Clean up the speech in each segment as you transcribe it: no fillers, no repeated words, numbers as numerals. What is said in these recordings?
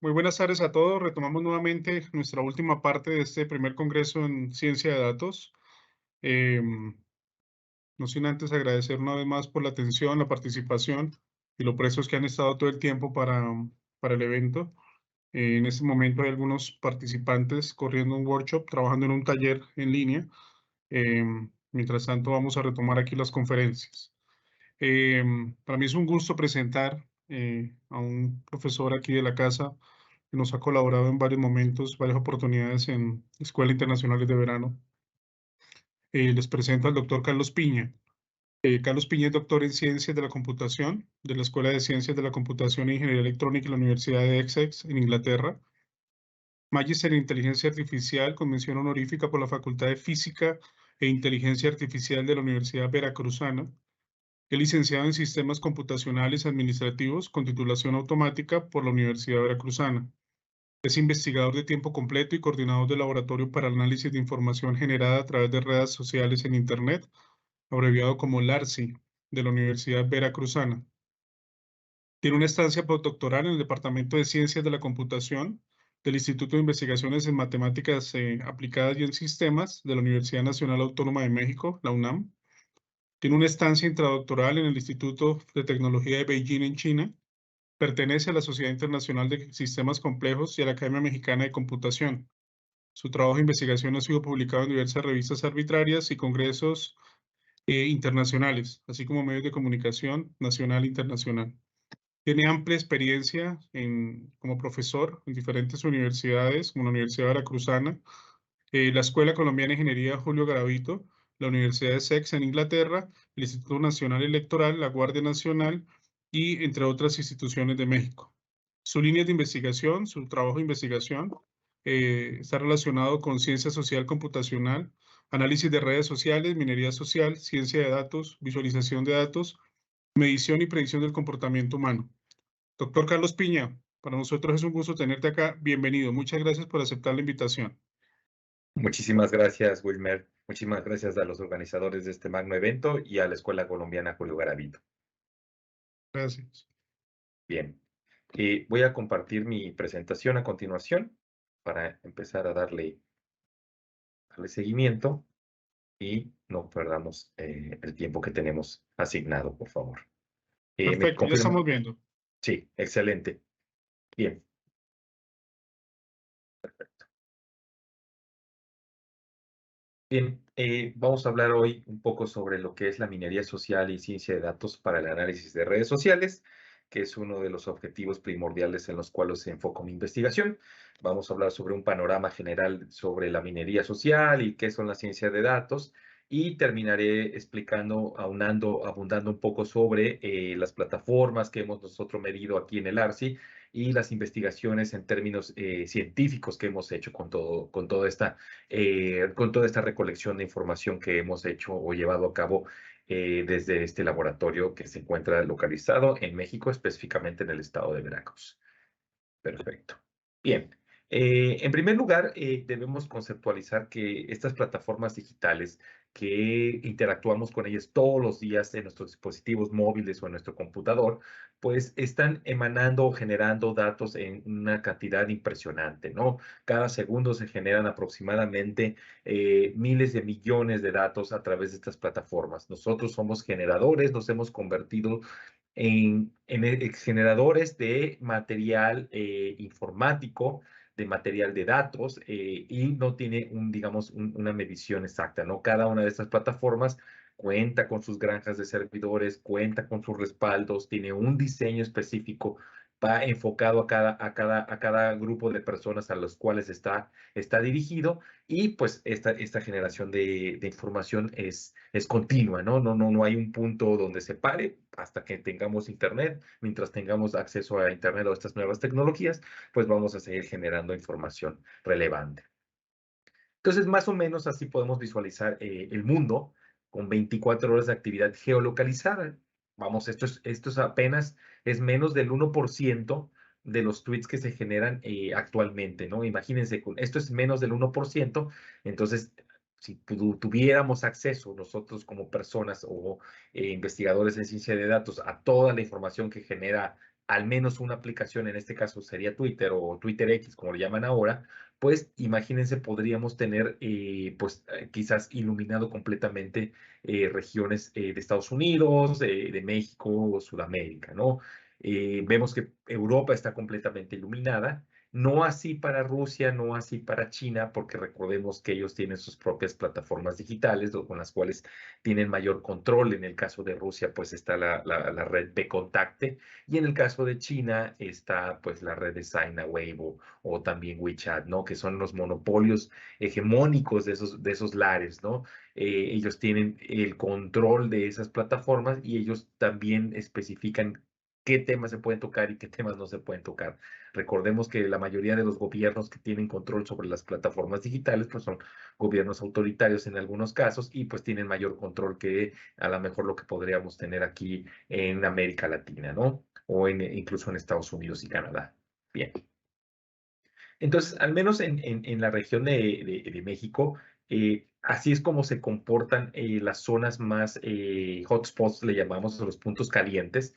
Muy buenas tardes a todos. Retomamos nuevamente nuestra última parte de este primer congreso en ciencia de datos. Em, no sin antes agradecer una vez más por la atención, la participación y los prestos que han estado todo el tiempo para el evento. En este momento hay algunos participantes corriendo un workshop, trabajando en un taller en línea. Mientras tanto, vamos a retomar aquí las conferencias. Para mí es un gusto presentar a un profesor aquí de la casa que nos ha colaborado en varios momentos, varias oportunidades en Escuela Internacionales de Verano. Les presento al doctor Carlos Piña. Carlos Piña es doctor en Ciencias de la Computación de la Escuela de Ciencias de la Computación e Ingeniería Electrónica de la Universidad de Essex en Inglaterra. Magíster en Inteligencia Artificial con mención honorífica por la Facultad de Física e Inteligencia Artificial de la Universidad Veracruzana. Es licenciado en Sistemas Computacionales Administrativos con titulación automática por la Universidad Veracruzana. Es investigador de tiempo completo y coordinador del Laboratorio para Análisis de Información Generada a través de Redes Sociales en Internet, abreviado como LARSI, de la Universidad Veracruzana. Tiene una estancia postdoctoral en el Departamento de Ciencias de la Computación del Instituto de Investigaciones en Matemáticas Aplicadas y en Sistemas de la Universidad Nacional Autónoma de México, la UNAM. Tiene una estancia intradoctoral en el Instituto de Tecnología de Beijing en China. Pertenece a la Sociedad Internacional de Sistemas Complejos y a la Academia Mexicana de Computación. Su trabajo de investigación ha sido publicado en diversas revistas arbitrarias y congresos internacionales, así como medios de comunicación nacional e internacional. Tiene amplia experiencia como profesor en diferentes universidades, como la Universidad Veracruzana, la Escuela Colombiana de Ingeniería Julio Garavito, la Universidad de Essex en Inglaterra, el Instituto Nacional Electoral, la Guardia Nacional y entre otras instituciones de México. Su línea de investigación, su trabajo de investigación, está relacionado con ciencia social computacional, análisis de redes sociales, minería social, ciencia de datos, visualización de datos, medición y predicción del comportamiento humano. Doctor Carlos Piña, para nosotros es un gusto tenerte acá. Bienvenido. Muchas gracias por aceptar la invitación. Muchísimas gracias, Wilmer. Muchísimas gracias a los organizadores de este magno evento y a la Escuela Colombiana Julio Garavito. Gracias. Bien, voy a compartir mi presentación a continuación para empezar a darle seguimiento y no perdamos el tiempo que tenemos asignado, por favor. ¿Me Perfecto, ya confirma? estamos viendo. Sí, excelente. Bien. Bien, vamos a hablar hoy un poco sobre lo que es la minería social y ciencia de datos para el análisis de redes sociales, que es uno de los objetivos primordiales en los cuales se enfoca mi investigación. Vamos a hablar sobre un panorama general sobre la minería social y qué son las ciencias de datos. Y terminaré explicando, abundando un poco sobre las plataformas que hemos nosotros medido aquí en el ARSI y las investigaciones en términos científicos que hemos hecho con toda esta recolección de información que hemos hecho o llevado a cabo desde este laboratorio que se encuentra localizado en México, específicamente en el estado de Veracruz. Perfecto. Bien. En primer lugar, debemos conceptualizar que estas plataformas digitales que interactuamos con ellas todos los días en nuestros dispositivos móviles o en nuestro computador, pues están emanando o generando datos en una cantidad impresionante, ¿no? Cada segundo se generan aproximadamente miles de millones de datos a través de estas plataformas. Nosotros somos generadores, nos hemos convertido en generadores de material informático, de material de datos, y no tiene digamos, una medición exacta, ¿no? Cada una de estas plataformas cuenta con sus granjas de servidores, cuenta con sus respaldos, tiene un diseño específico enfocado a cada grupo de personas a los cuales está dirigido, y pues esta generación de información es continua, ¿no? No hay un punto donde se pare hasta que tengamos Internet. Mientras tengamos acceso a Internet o a estas nuevas tecnologías, pues vamos a seguir generando información relevante. Entonces, más o menos así podemos visualizar el mundo con 24 horas de actividad geolocalizada. Vamos, esto es menos del 1% de los tweets que se generan actualmente, ¿no? Imagínense, esto es menos del 1%, entonces, si tuviéramos acceso nosotros como personas o investigadores en ciencia de datos a toda la información que genera al menos una aplicación, en este caso sería Twitter o Twitter X, como le llaman ahora, pues imagínense, podríamos tener, quizás iluminado completamente regiones de Estados Unidos, de México o Sudamérica, ¿no? Vemos que Europa está completamente iluminada, no así para Rusia, no así para China, porque recordemos que ellos tienen sus propias plataformas digitales con las cuales tienen mayor control. En el caso de Rusia, pues está la red Vkontakte, y en el caso de China está pues la red de Sina Weibo o también WeChat, ¿no? Que son los monopolios hegemónicos de esos lares, ¿no? Ellos tienen el control de esas plataformas y ellos también especifican qué temas se pueden tocar y qué temas no se pueden tocar. Recordemos que la mayoría de los gobiernos que tienen control sobre las plataformas digitales, pues son gobiernos autoritarios en algunos casos y pues tienen mayor control que a lo mejor lo que podríamos tener aquí en América Latina, ¿no? O incluso en Estados Unidos y Canadá. Bien. Entonces, al menos en la región de México, así es como se comportan las zonas más hotspots, le llamamos a los puntos calientes,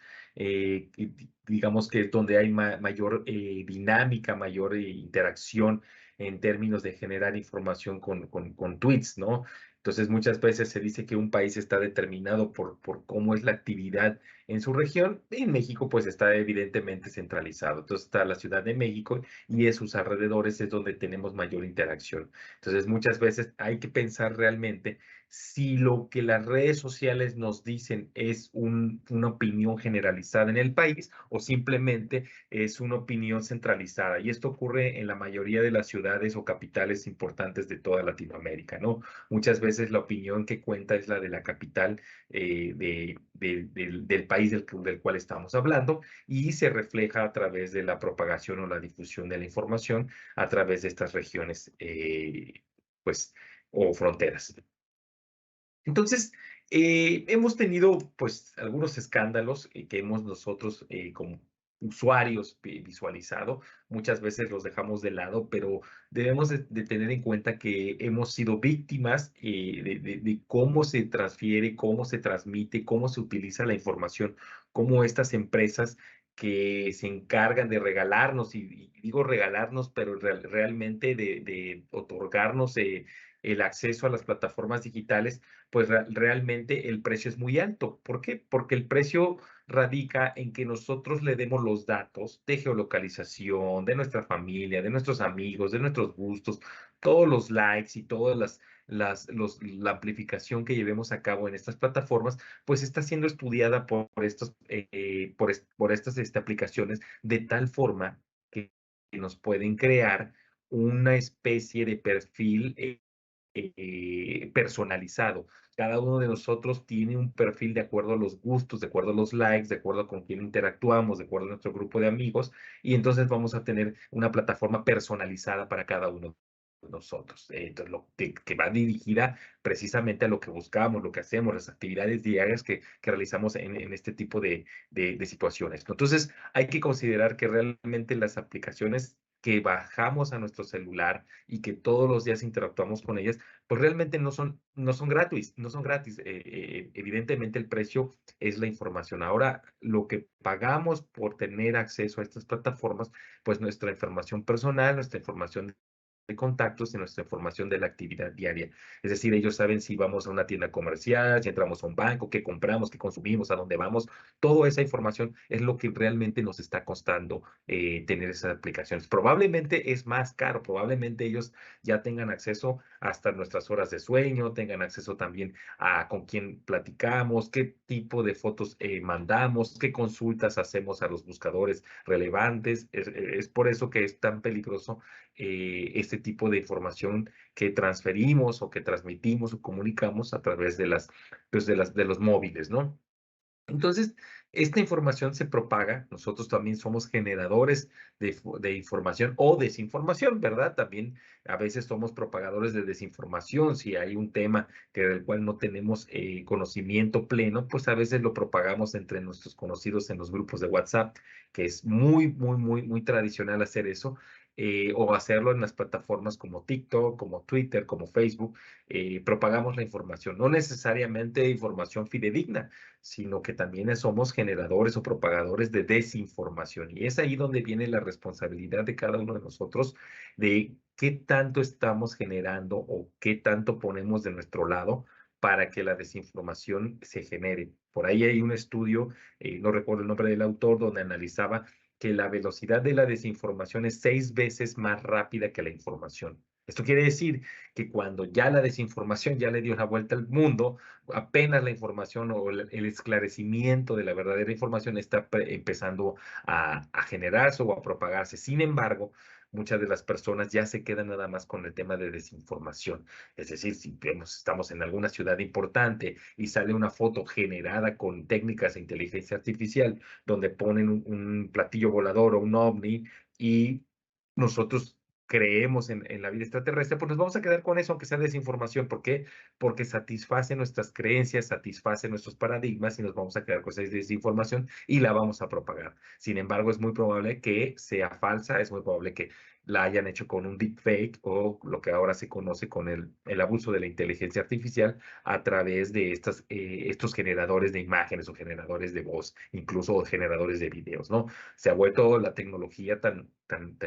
digamos que es donde hay mayor dinámica, mayor interacción en términos de generar información con tweets, ¿no? Entonces, muchas veces se dice que un país está determinado por cómo es la actividad en su región. En México, pues está evidentemente centralizado. Entonces, está la Ciudad de México y en sus alrededores es donde tenemos mayor interacción. Entonces, muchas veces hay que pensar realmente si lo que las redes sociales nos dicen es una opinión generalizada en el país o simplemente es una opinión centralizada. Y esto ocurre en la mayoría de las ciudades o capitales importantes de toda Latinoamérica, ¿no? Muchas veces la opinión que cuenta es la de la capital del país del cual estamos hablando y se refleja a través de la propagación o la difusión de la información a través de estas regiones, pues, o fronteras. Entonces, hemos tenido, pues, algunos escándalos que hemos nosotros como usuarios visualizado. Muchas veces los dejamos de lado, pero debemos de tener en cuenta que hemos sido víctimas de cómo se transfiere, cómo se transmite, cómo se utiliza la información, cómo estas empresas que se encargan de regalarnos, y digo regalarnos, pero realmente de otorgarnos el acceso a las plataformas digitales, pues realmente el precio es muy alto. ¿Por qué? Porque el precio radica en que nosotros le demos los datos de geolocalización, de nuestra familia, de nuestros amigos, de nuestros gustos, todos los likes y todas la amplificación que llevemos a cabo en estas plataformas, pues está siendo estudiada por estas aplicaciones de tal forma que nos pueden crear una especie de perfil personalizado. Cada uno de nosotros tiene un perfil de acuerdo a los gustos, de acuerdo a los likes, de acuerdo a con quién interactuamos, de acuerdo a nuestro grupo de amigos, y entonces vamos a tener una plataforma personalizada para cada uno de nosotros. Entonces, que va dirigida precisamente a lo que buscamos, lo que hacemos, las actividades diarias que realizamos en este tipo de situaciones. Entonces, hay que considerar que realmente las aplicaciones que bajamos a nuestro celular y que todos los días interactuamos con ellas, pues realmente no son gratis, no son gratis. Evidentemente el precio es la información. Ahora, lo que pagamos por tener acceso a estas plataformas, pues nuestra información personal, nuestra información de contactos y nuestra información de la actividad diaria. Es decir, ellos saben si vamos a una tienda comercial, si entramos a un banco, qué compramos, qué consumimos, a dónde vamos. Toda esa información es lo que realmente nos está costando tener esas aplicaciones. Probablemente es más caro, probablemente ellos ya tengan acceso hasta nuestras horas de sueño, tengan acceso también a con quién platicamos, qué tipo de fotos mandamos, qué consultas hacemos a los buscadores relevantes. Es por eso que es tan peligroso este tipo de información que transferimos o que transmitimos o comunicamos a través de los móviles, ¿no? Entonces, esta información se propaga. Nosotros también somos generadores de información o desinformación, ¿verdad? También a veces somos propagadores de desinformación. Si hay un tema del cual no tenemos conocimiento pleno, pues a veces lo propagamos entre nuestros conocidos en los grupos de WhatsApp, que es muy, muy, muy, muy tradicional hacer eso. O hacerlo en las plataformas como TikTok, como Twitter, como Facebook. Propagamos la información, no necesariamente información fidedigna, sino que también somos generadores o propagadores de desinformación. Y es ahí donde viene la responsabilidad de cada uno de nosotros de qué tanto estamos generando o qué tanto ponemos de nuestro lado para que la desinformación se genere. Por ahí hay un estudio, no recuerdo el nombre del autor, donde analizaba que la velocidad de la desinformación es 6 veces más rápida que la información. Esto quiere decir que cuando ya la desinformación ya le dio la vuelta al mundo, apenas la información o el esclarecimiento de la verdadera información está empezando a generarse o a propagarse. Sin embargo, muchas de las personas ya se quedan nada más con el tema de desinformación. Es decir, si vemos, estamos en alguna ciudad importante y sale una foto generada con técnicas de inteligencia artificial donde ponen un platillo volador o un ovni y nosotros creemos en la vida extraterrestre, pues nos vamos a quedar con eso, aunque sea desinformación. ¿Por qué? Porque satisface nuestras creencias, satisface nuestros paradigmas y nos vamos a quedar con esa desinformación y la vamos a propagar. Sin embargo, es muy probable que sea falsa, es muy probable que la hayan hecho con un deepfake o lo que ahora se conoce con el abuso de la inteligencia artificial a través de estos generadores de imágenes o generadores de voz, incluso generadores de videos, ¿no? Se ha vuelto la tecnología tan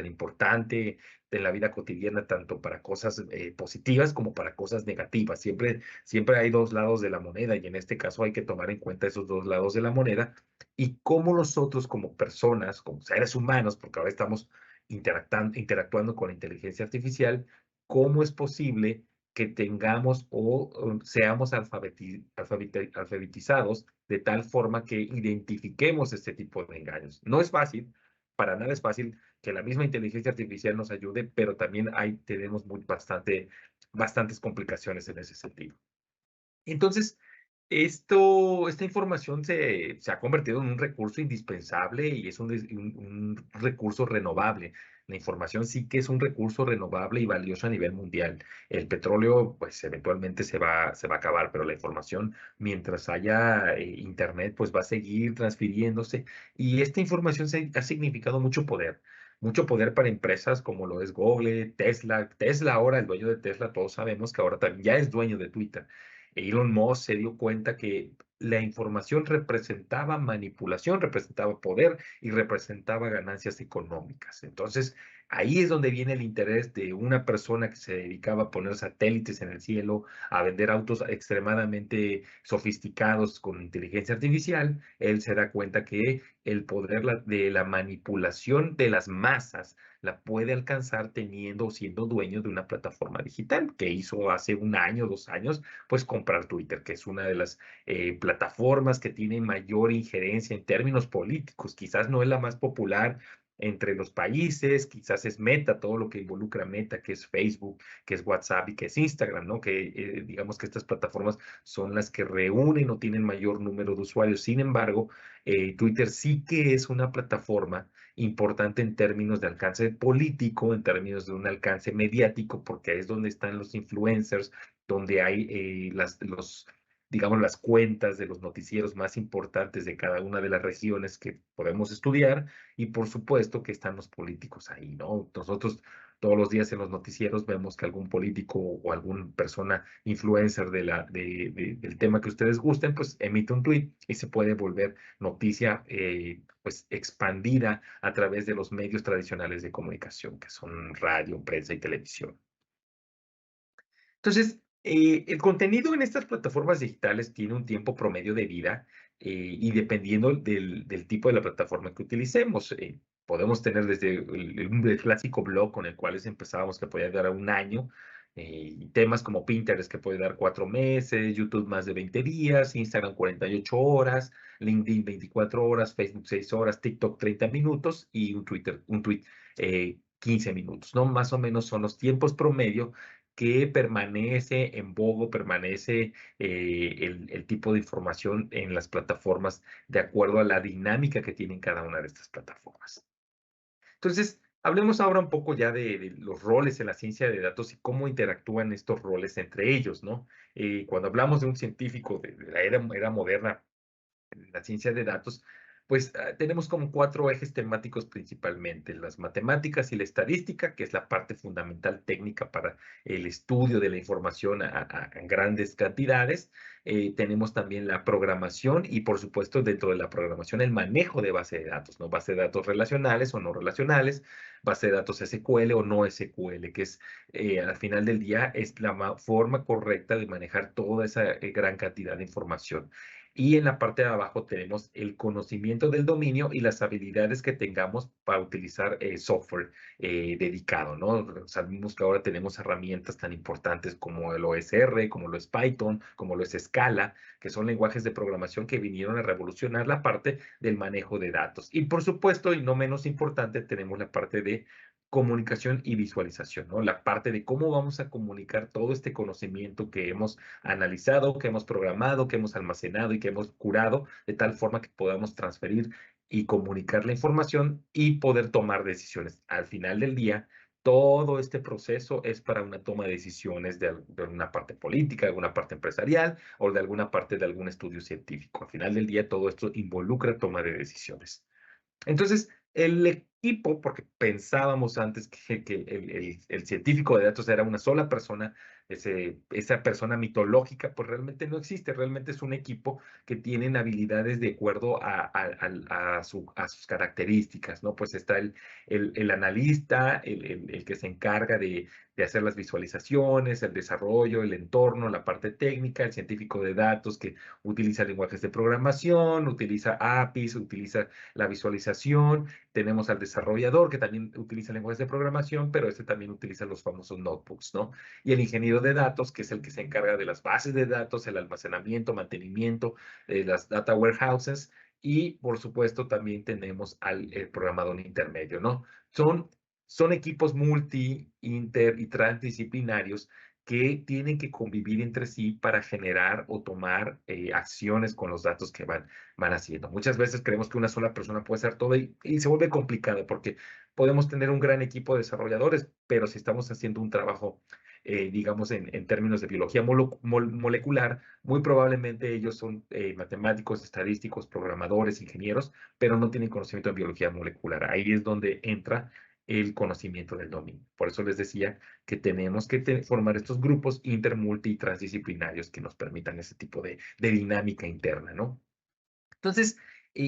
importante en la vida cotidiana, tanto para cosas positivas como para cosas negativas. Siempre hay dos lados de la moneda y en este caso hay que tomar en cuenta esos dos lados de la moneda y cómo nosotros como personas, como seres humanos, porque ahora estamos interactuando con la inteligencia artificial, cómo es posible que tengamos o seamos alfabetizados de tal forma que identifiquemos este tipo de engaños. No es fácil, para nada es fácil que la misma inteligencia artificial nos ayude, pero también tenemos bastantes complicaciones en ese sentido. Entonces, esta información se ha convertido en un recurso indispensable y es un recurso renovable. La información sí que es un recurso renovable y valioso a nivel mundial. El petróleo, pues eventualmente se va a acabar, pero la información, mientras haya internet, pues va a seguir transfiriéndose. Y esta información ha significado mucho poder para empresas como lo es Google, Tesla. Tesla ahora, el dueño de Tesla, todos sabemos que ahora también ya es dueño de Twitter. Elon Musk se dio cuenta que la información representaba manipulación, representaba poder y representaba ganancias económicas. Entonces, ahí es donde viene el interés de una persona que se dedicaba a poner satélites en el cielo, a vender autos extremadamente sofisticados con inteligencia artificial. Él se da cuenta que el poder de la manipulación de las masas la puede alcanzar teniendo o siendo dueño de una plataforma digital que hizo hace un año, 2 años, pues comprar Twitter, que es una de las plataformas que tiene mayor injerencia en términos políticos. Quizás no es la más popular entre los países, quizás es Meta, todo lo que involucra Meta, que es Facebook, que es WhatsApp y que es Instagram, ¿no? Que digamos que estas plataformas son las que reúnen o tienen mayor número de usuarios. Sin embargo, Twitter sí que es una plataforma importante en términos de alcance político, en términos de un alcance mediático, porque es donde están los influencers, donde hay digamos, las cuentas de los noticieros más importantes de cada una de las regiones que podemos estudiar y por supuesto que están los políticos ahí, ¿no? Nosotros todos los días en los noticieros vemos que algún político o alguna persona influencer del tema que ustedes gusten, pues emite un tweet y se puede volver noticia pues expandida a través de los medios tradicionales de comunicación, que son radio, prensa y televisión. Entonces, el contenido en estas plataformas digitales tiene un tiempo promedio de vida y dependiendo del tipo de la plataforma que utilicemos. Podemos tener desde el clásico blog con el cual empezábamos que podía dar un año, temas como Pinterest que puede dar 4 meses, YouTube más de 20 días, Instagram 48 horas, LinkedIn 24 horas, Facebook 6 horas, TikTok 30 minutos y un tweet 15 minutos, ¿no? Más o menos son los tiempos promedio que permanece en boga, permanece el tipo de información en las plataformas de acuerdo a la dinámica que tienen cada una de estas plataformas. Entonces, hablemos ahora un poco ya de los roles en la ciencia de datos y cómo interactúan estos roles entre ellos, ¿no? Cuando hablamos de un científico de la era moderna, en la ciencia de datos, Pues tenemos como 4 ejes temáticos principalmente: las matemáticas y la estadística, que es la parte fundamental técnica para el estudio de la información a grandes cantidades. Tenemos también la programación y, por supuesto, dentro de la programación, el manejo de base de datos, ¿no? Base de datos relacionales o no relacionales, base de datos SQL o no SQL, que es, al final del día, es la forma correcta de manejar toda esa gran cantidad de información. Y en la parte de abajo tenemos el conocimiento del dominio y las habilidades que tengamos para utilizar software dedicado, ¿no? Sabemos que ahora tenemos herramientas tan importantes como el OSR, como lo es Python, como lo es Scala, que son lenguajes de programación que vinieron a revolucionar la parte del manejo de datos. Y por supuesto, y no menos importante, tenemos la parte de comunicación y visualización, ¿no? La parte de cómo vamos a comunicar todo este conocimiento que hemos analizado, que hemos programado, que hemos almacenado y que hemos curado, de tal forma que podamos transferir y comunicar la información y poder tomar decisiones. Al final del día, todo este proceso es para una toma de decisiones de alguna parte política, de alguna parte empresarial o de alguna parte de algún estudio científico. Al final del día, todo esto involucra toma de decisiones. Entonces, el equipo, porque pensábamos antes que el científico de datos era una sola persona, esa persona mitológica, pues realmente no existe, realmente es un equipo que tienen habilidades de acuerdo a sus características, ¿no? Pues está el analista, el que se encarga de hacer las visualizaciones, el desarrollo, el entorno, la parte técnica, el científico de datos que utiliza lenguajes de programación, utiliza APIs, utiliza la visualización. Tenemos al desarrollador que también utiliza lenguajes de programación, pero este también utiliza los famosos notebooks, ¿no? Y el ingeniero de datos, que es el que se encarga de las bases de datos, el almacenamiento, mantenimiento, las data warehouses. Y por supuesto también tenemos al el programador intermedio, ¿no? Son equipos multi, inter y transdisciplinarios que tienen que convivir entre sí para generar o tomar acciones con los datos que van haciendo. Muchas veces creemos que una sola persona puede hacer todo y se vuelve complicado porque podemos tener un gran equipo de desarrolladores, pero si estamos haciendo un trabajo, digamos, en términos de biología molecular, muy probablemente ellos son matemáticos, estadísticos, programadores, ingenieros, pero no tienen conocimiento de biología molecular. Ahí es donde entra el conocimiento del dominio. Por eso les decía que tenemos que formar estos grupos inter, multi y transdisciplinarios que nos permitan ese tipo de dinámica interna, ¿no? Entonces,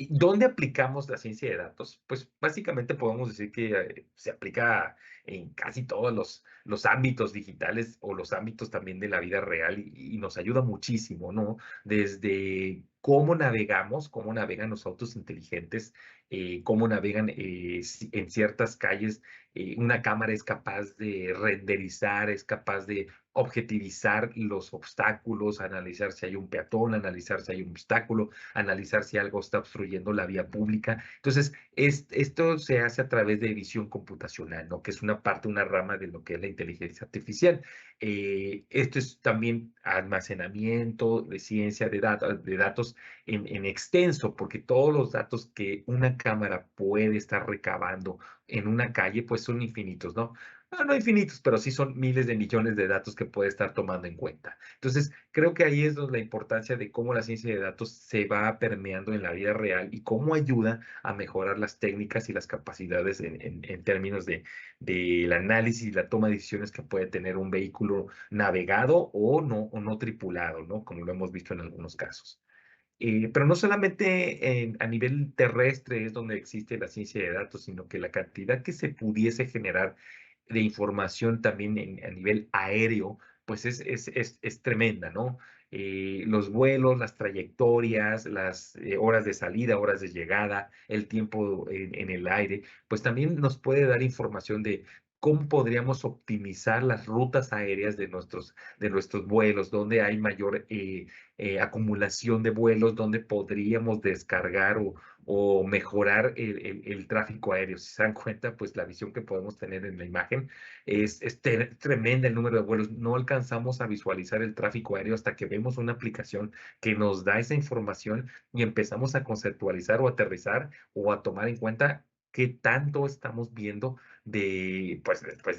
¿dónde aplicamos la ciencia de datos? Pues básicamente podemos decir que se aplica en casi todos los ámbitos digitales o los ámbitos también de la vida real y nos ayuda muchísimo, ¿no? Desde cómo navegamos, cómo navegan los autos inteligentes, cómo navegan en ciertas calles. Una cámara es capaz de renderizar, es capaz de objetivizar los obstáculos, analizar si hay un peatón, analizar si hay un obstáculo, analizar si algo está obstruyendo la vía pública. Entonces, esto se hace a través de visión computacional, ¿no? Que es una parte, una rama de lo que es la inteligencia artificial. Esto es también almacenamiento de ciencia de datos en extenso, porque todos los datos que una cámara puede estar recabando en una calle, pues son infinitos, ¿no? No infinitos, pero sí son miles de millones de datos que puede estar tomando en cuenta. Entonces, creo que ahí es donde la importancia de cómo la ciencia de datos se va permeando en la vida real y cómo ayuda a mejorar las técnicas y las capacidades en términos del análisis y la toma de decisiones que puede tener un vehículo navegado o no tripulado, ¿no? Como lo hemos visto en algunos casos. Pero no solamente a nivel terrestre es donde existe la ciencia de datos, sino que la cantidad que se pudiese generar de información también a nivel aéreo, pues es tremenda, ¿no? Los vuelos, las trayectorias, las horas de salida, horas de llegada, el tiempo en el aire, pues también nos puede dar información de cómo podríamos optimizar las rutas aéreas de nuestros vuelos, donde hay mayor acumulación de vuelos, donde podríamos descargar o mejorar el tráfico aéreo. Si se dan cuenta, pues la visión que podemos tener en la imagen es tremenda el número de vuelos. No alcanzamos a visualizar el tráfico aéreo hasta que vemos una aplicación que nos da esa información y empezamos a conceptualizar o aterrizar o a tomar en cuenta qué tanto estamos viendo de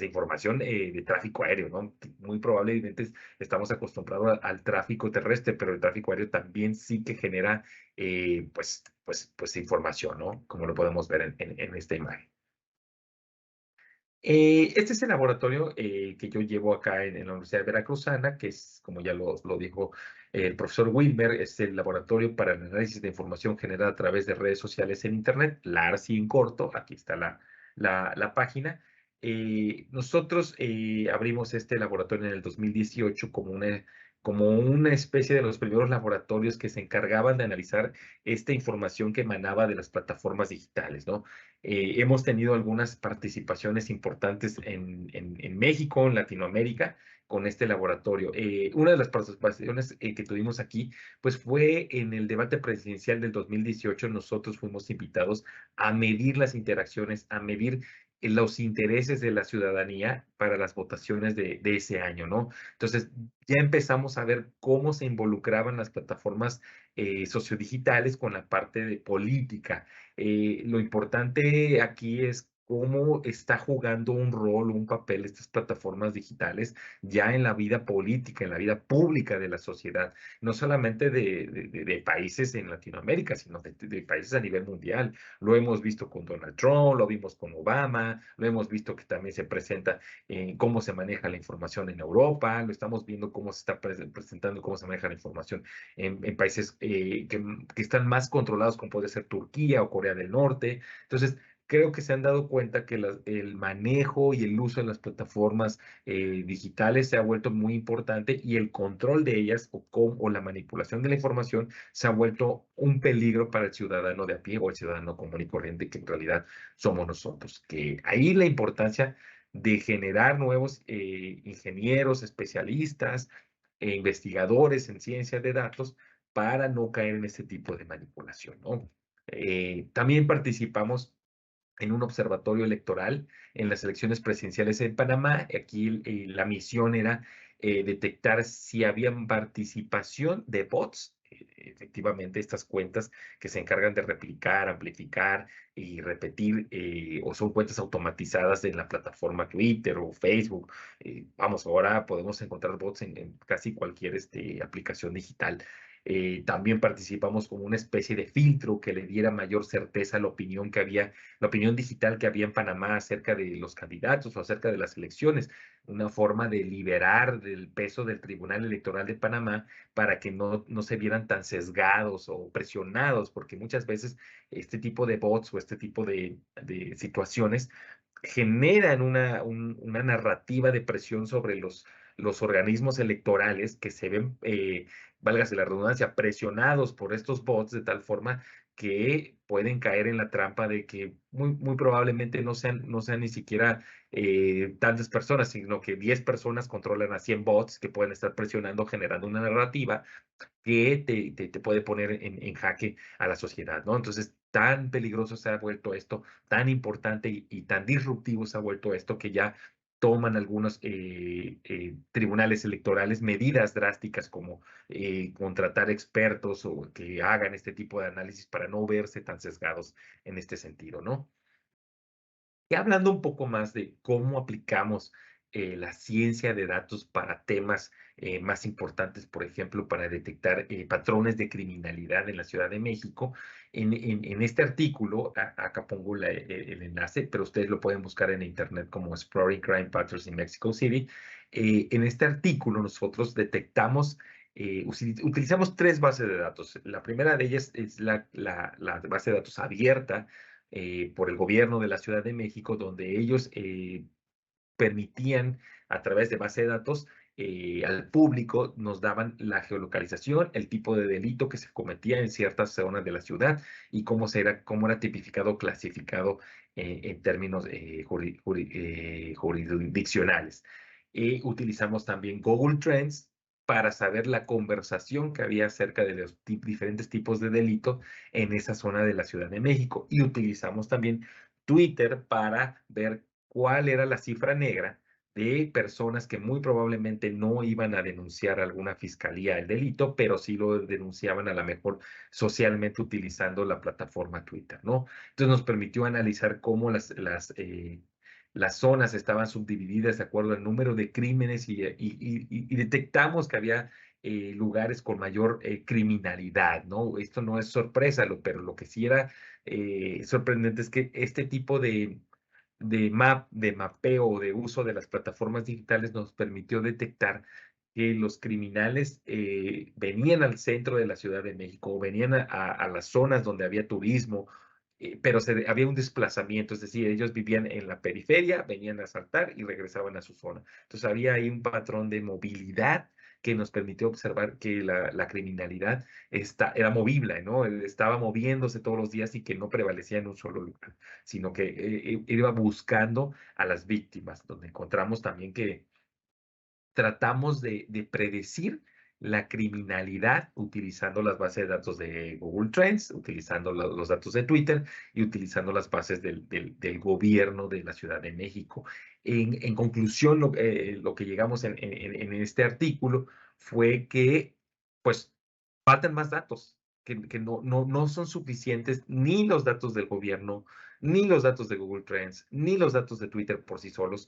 información de tráfico aéreo, ¿no? Muy probablemente estamos acostumbrados al tráfico terrestre, pero el tráfico aéreo también sí que genera, información, ¿no? Como lo podemos ver en esta imagen. Este es el laboratorio que yo llevo acá en la Universidad Veracruzana, que es, como ya lo dijo el profesor Wilmer, es el laboratorio para el análisis de información generada a través de redes sociales en Internet, LARSI en corto, aquí está la página. Nosotros abrimos este laboratorio en el 2018 como una especie de los primeros laboratorios que se encargaban de analizar esta información que emanaba de las plataformas digitales, ¿no? Hemos tenido algunas participaciones importantes en México, en Latinoamérica, con este laboratorio. Una de las participaciones que tuvimos aquí, pues fue en el debate presidencial del 2018. Nosotros fuimos invitados a medir las interacciones, a medir los intereses de la ciudadanía para las votaciones de ese año, ¿no? Entonces, ya empezamos a ver cómo se involucraban las plataformas sociodigitales con la parte de política. Lo importante aquí es cómo está jugando un rol, un papel estas plataformas digitales ya en la vida política, en la vida pública de la sociedad, no solamente de países en Latinoamérica, sino de países a nivel mundial. Lo hemos visto con Donald Trump, lo vimos con Obama, lo hemos visto que también se presenta cómo se maneja la información en Europa, lo estamos viendo cómo se está presentando, cómo se maneja la información en países que están más controlados, como puede ser Turquía o Corea del Norte. Entonces, creo que se han dado cuenta que el manejo y el uso de las plataformas digitales se ha vuelto muy importante y el control de ellas o la manipulación de la información se ha vuelto un peligro para el ciudadano de a pie o el ciudadano común y corriente, que en realidad somos nosotros. Que ahí la importancia de generar nuevos ingenieros, especialistas e investigadores en ciencia de datos para no caer en este tipo de manipulación, ¿no? También participamos en un observatorio electoral en las elecciones presidenciales en Panamá. Aquí la misión era detectar si había participación de bots. Efectivamente, estas cuentas que se encargan de replicar, amplificar y repetir, o son cuentas automatizadas en la plataforma Twitter o Facebook. Vamos, ahora podemos encontrar bots en casi cualquier aplicación digital. También participamos como una especie de filtro que le diera mayor certeza a la opinión digital que había en Panamá acerca de los candidatos o acerca de las elecciones, una forma de liberar del peso del Tribunal Electoral de Panamá para que no se vieran tan sesgados o presionados, porque muchas veces este tipo de bots o este tipo de situaciones generan una narrativa de presión sobre los organismos electorales que se ven, válgase la redundancia, presionados por estos bots de tal forma que pueden caer en la trampa de que muy probablemente no sean ni siquiera tantas personas, sino que 10 personas controlan a 100 bots que pueden estar presionando, generando una narrativa que te puede poner en jaque a la sociedad, ¿no? Entonces, tan peligroso se ha vuelto esto, tan importante y tan disruptivo se ha vuelto esto que ya toman algunos tribunales electorales medidas drásticas como contratar expertos o que hagan este tipo de análisis para no verse tan sesgados en este sentido, ¿no? Y hablando un poco más de cómo aplicamos la ciencia de datos para temas más importantes, por ejemplo, para detectar patrones de criminalidad en la Ciudad de México, en este artículo, acá pongo el enlace, pero ustedes lo pueden buscar en internet como Exploring Crime Patterns in Mexico City. En este artículo nosotros detectamos, utilizamos tres bases de datos. La primera de ellas es la base de datos abierta por el gobierno de la Ciudad de México, donde ellos permitían a través de base de datos al público, nos daban la geolocalización, el tipo de delito que se cometía en ciertas zonas de la ciudad y cómo era tipificado, clasificado en términos jurisdiccionales. Utilizamos también Google Trends para saber la conversación que había acerca de los diferentes tipos de delito en esa zona de la Ciudad de México. Y utilizamos también Twitter para ver cuál era la cifra negra de personas que muy probablemente no iban a denunciar a alguna fiscalía el delito, pero sí lo denunciaban a lo mejor socialmente utilizando la plataforma Twitter, ¿no? Entonces nos permitió analizar cómo las zonas estaban subdivididas de acuerdo al número de crímenes y detectamos que había lugares con mayor criminalidad, ¿no? Esto no es sorpresa, pero lo que sí era sorprendente es que este tipo de mapeo o de uso de las plataformas digitales nos permitió detectar que los criminales venían al centro de la Ciudad de México, o venían a las zonas donde había turismo, pero había un desplazamiento, es decir, ellos vivían en la periferia, venían a asaltar y regresaban a su zona. Entonces había ahí un patrón de movilidad que nos permitió observar que la criminalidad era movible, ¿no? Estaba moviéndose todos los días y que no prevalecía en un solo lugar, sino que iba buscando a las víctimas, donde encontramos también que tratamos de predecir la criminalidad utilizando las bases de datos de Google Trends, utilizando los datos de Twitter y utilizando las bases del gobierno de la Ciudad de México. En conclusión, lo que llegamos en este artículo fue que, pues, faltan más datos, que no son suficientes ni los datos del gobierno, ni los datos de Google Trends, ni los datos de Twitter por sí solos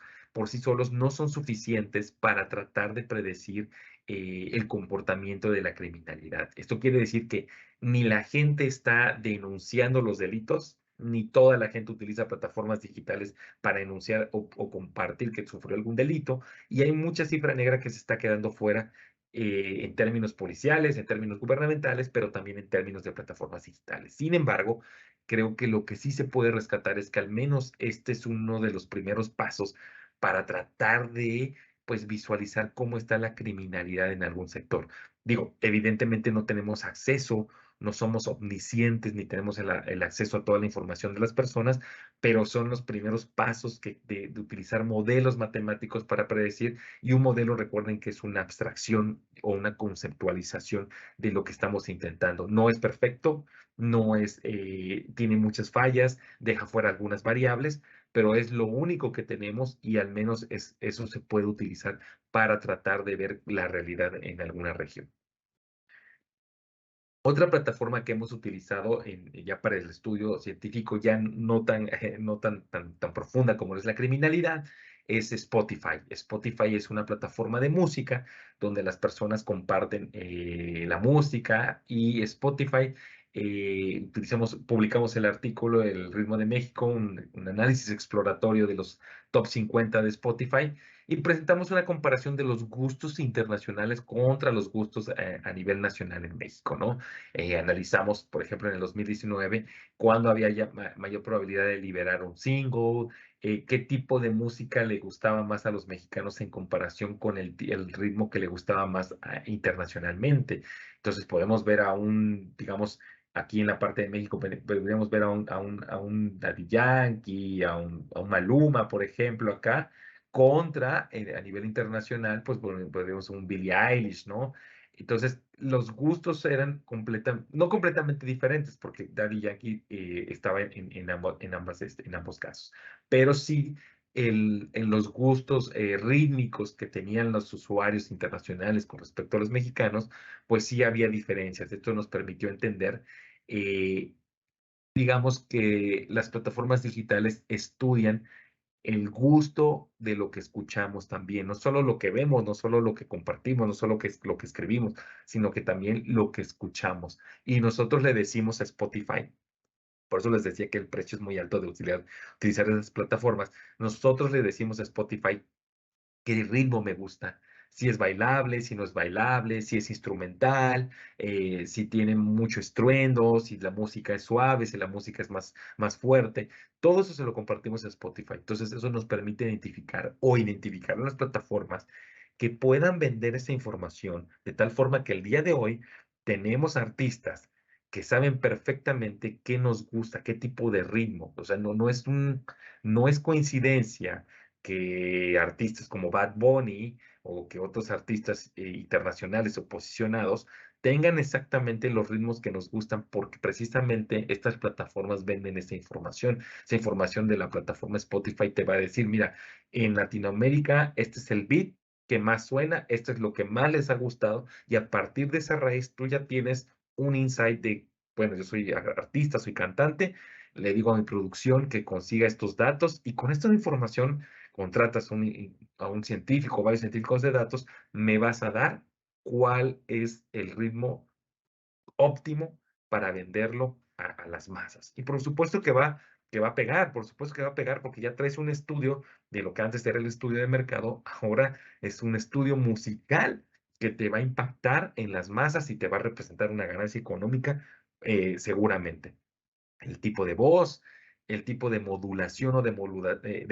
no son suficientes para tratar de predecir el comportamiento de la criminalidad. Esto quiere decir que ni la gente está denunciando los delitos, ni toda la gente utiliza plataformas digitales para denunciar o compartir que sufrió algún delito, y hay mucha cifra negra que se está quedando fuera en términos policiales, en términos gubernamentales, pero también en términos de plataformas digitales. Sin embargo, creo que lo que sí se puede rescatar es que al menos este es uno de los primeros pasos para tratar de, pues, visualizar cómo está la criminalidad en algún sector. Digo, evidentemente no tenemos acceso, no somos omniscientes ni tenemos el acceso a toda la información de las personas, pero son los primeros pasos de utilizar modelos matemáticos para predecir, y un modelo, recuerden que es una abstracción o una conceptualización de lo que estamos intentando. No es perfecto, no es, tiene muchas fallas, deja fuera algunas variables, pero es lo único que tenemos y al menos eso se puede utilizar para tratar de ver la realidad en alguna región. Otra plataforma que hemos utilizado ya para el estudio científico, ya no tan profunda como es la criminalidad, es Spotify. Spotify es una plataforma de música donde las personas comparten la música, y Spotify, publicamos el artículo El ritmo de México, un análisis exploratorio de los top 50 de Spotify, y presentamos una comparación de los gustos internacionales contra los gustos a nivel nacional en México, ¿no? Analizamos, por ejemplo, en el 2019, cuándo había ya mayor probabilidad de liberar un single, qué tipo de música le gustaba más a los mexicanos en comparación con el ritmo que le gustaba más internacionalmente. Entonces podemos ver digamos, aquí en la parte de México, podríamos ver a un Daddy Yankee, a un Maluma, por ejemplo, acá, contra, a nivel internacional, pues podríamos un Billie Eilish, ¿no? Entonces, los gustos eran no completamente diferentes, porque Daddy Yankee estaba en ambos casos, pero sí en los gustos rítmicos que tenían los usuarios internacionales con respecto a los mexicanos, pues sí había diferencias. Esto nos permitió entender, eh, digamos, que las plataformas digitales estudian el gusto de lo que escuchamos también, no solo lo que vemos, no solo lo que compartimos, no solo lo que escribimos, sino que también lo que escuchamos. Y nosotros le decimos a Spotify, por eso les decía que el precio es muy alto de utilizar esas plataformas. Nosotros le decimos a Spotify qué ritmo me gusta, si es bailable, si no es bailable, si es instrumental, si tiene mucho estruendo, si la música es suave, si la música es más fuerte. Todo eso se lo compartimos a Spotify. Entonces, eso nos permite identificar las plataformas que puedan vender esa información de tal forma que el día de hoy tenemos artistas que saben perfectamente qué nos gusta, qué tipo de ritmo. O sea, no es coincidencia que artistas como Bad Bunny o que otros artistas internacionales o posicionados tengan exactamente los ritmos que nos gustan, porque precisamente estas plataformas venden esa información de la plataforma Spotify te va a decir, mira, en Latinoamérica este es el beat que más suena, esto es lo que más les ha gustado, y a partir de esa raíz tú ya tienes un insight de, bueno, yo soy artista, soy cantante, le digo a mi producción que consiga estos datos y con esta información contratas a un científico, varios científicos de datos, me vas a dar cuál es el ritmo óptimo para venderlo a las masas. Y por supuesto que va a pegar, por supuesto que va a pegar, porque ya traes un estudio de lo que antes era el estudio de mercado, ahora es un estudio musical que te va a impactar en las masas y te va a representar una ganancia económica, seguramente el tipo de voz, el tipo de modulación o de